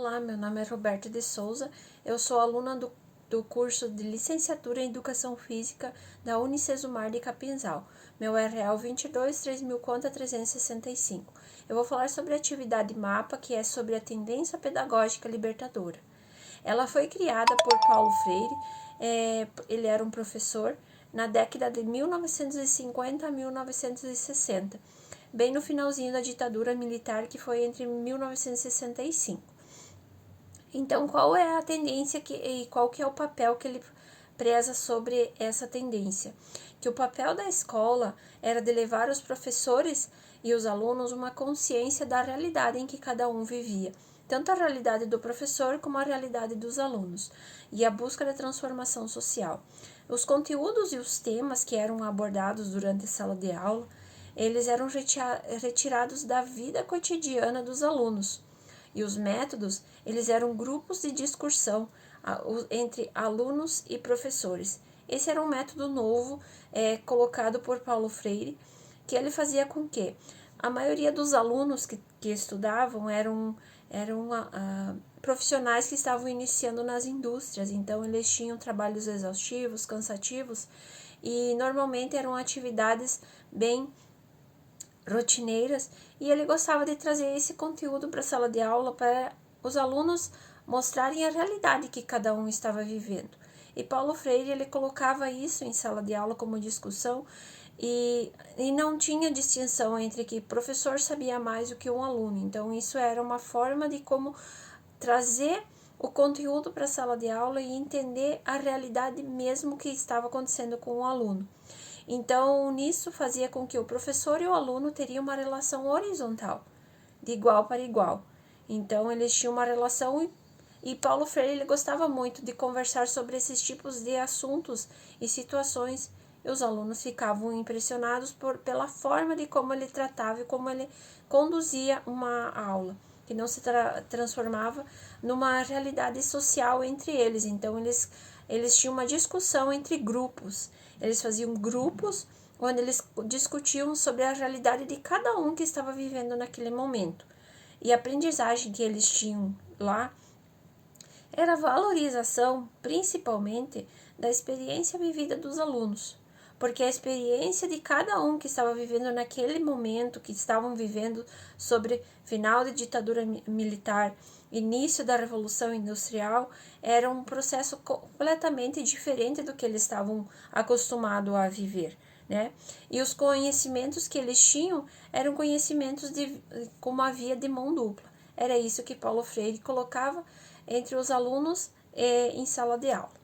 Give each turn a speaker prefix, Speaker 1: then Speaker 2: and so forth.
Speaker 1: Olá, meu nome é Roberta de Souza, eu sou aluna do curso de Licenciatura em Educação Física da Unicesumar de Capinzal. Meu RL 22 3000 conta 365. Eu vou falar sobre a atividade MAPA, que é sobre a tendência pedagógica libertadora. Ela foi criada por Paulo Freire, ele era um professor, na década de 1950 a 1960, bem no finalzinho da ditadura militar, que foi entre 1965. Então, qual é a tendência e qual que é o papel que ele preza sobre essa tendência? Que o papel da escola era de levar os professores e os alunos uma consciência da realidade em que cada um vivia, tanto a realidade do professor como a realidade dos alunos, e a busca da transformação social. Os conteúdos e os temas que eram abordados durante a sala de aula, eles eram retirados da vida cotidiana dos alunos. E os métodos, eles eram grupos de discussão entre alunos e professores. Esse era um método novo, colocado por Paulo Freire, que ele fazia com que a maioria dos alunos que estudavam eram profissionais que estavam iniciando nas indústrias, então eles tinham trabalhos exaustivos, cansativos, e normalmente eram atividades bem rotineiras, e ele gostava de trazer esse conteúdo para a sala de aula para os alunos mostrarem a realidade que cada um estava vivendo. E Paulo Freire, ele colocava isso em sala de aula como discussão, e não tinha distinção entre que o professor sabia mais do que um aluno. Então isso era uma forma de como trazer o conteúdo para a sala de aula e entender a realidade mesmo que estava acontecendo com o aluno. Então, nisso fazia com que o professor e o aluno teriam uma relação horizontal, de igual para igual. Então, eles tinham uma relação, e Paulo Freire ele gostava muito de conversar sobre esses tipos de assuntos e situações, e os alunos ficavam impressionados pela forma de como ele tratava e como ele conduzia uma aula, que não se transformava numa realidade social entre eles. Então, eles tinham uma discussão entre grupos. Eles faziam grupos onde eles discutiam sobre a realidade de cada um que estava vivendo naquele momento. E a aprendizagem que eles tinham lá era a valorização, principalmente, da experiência vivida dos alunos. Porque a experiência de cada um que estava vivendo naquele momento, que estavam vivendo sobre final da ditadura militar, início da Revolução Industrial, era um processo completamente diferente do que eles estavam acostumados a viver, né? E os conhecimentos que eles tinham eram conhecimentos com uma via de mão dupla. Era isso que Paulo Freire colocava entre os alunos em sala de aula.